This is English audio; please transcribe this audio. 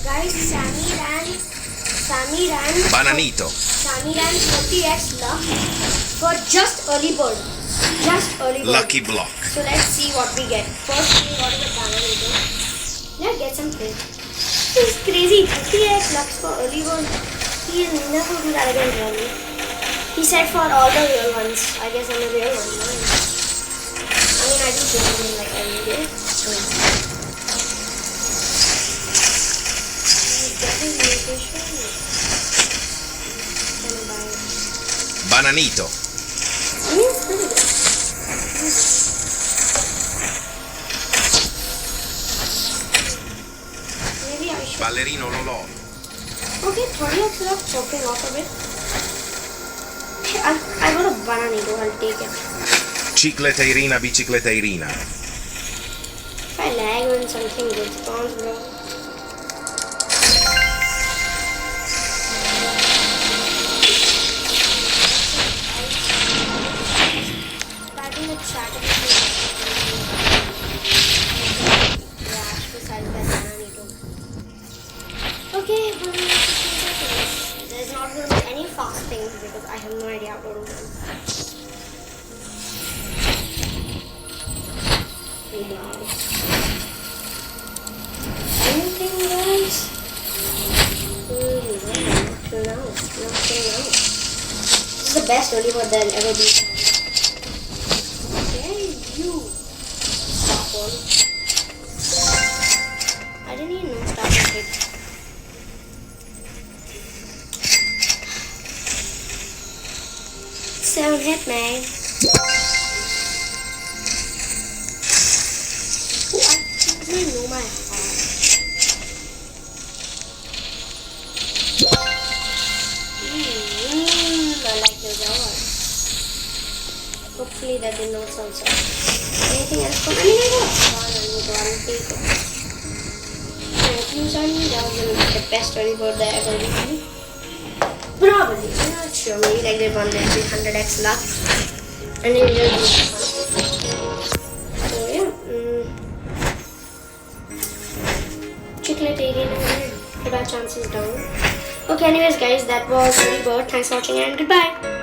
Guys, Sammy ran Bananito. Sammy ran 30x luck for just early bird. Just early bird. Lucky block. So let's see what we get. First we got the Bananito. Let's get some play. This is crazy. 30x luck for early bird. He will never do that again, really. He said for all the real ones. I guess I'm a real one. No? I mean, I do game like every day. Bananito. I mean, it's pretty good. Maybe I should. Ballerino Lolò. Okay, 30x luck popping off a bit. I got a Bananito, I'll take it. Cicleteirina, bicicleteirina. If I lag when something good spawns, bro. Typing the chat besides by Bananito. Okay, but there's not going to be any fast things because I have no idea how to do them. Wow. Anything, guys? No. This is the best early bird there'll ever be. Okay, you. Stop on. I didn't even know stop on it. So hit me. I know my heart. I like the door. Hopefully that did not sound so. Anything else from I'll take it. Thank you, Sunny. That was the best early bird that I ever did. Probably. I'm not sure. Maybe like that one there with 100x luck. And then just so yeah. Chicleteirina, put our chances down. Okay, anyways guys, that was early bird. Thanks for watching and goodbye.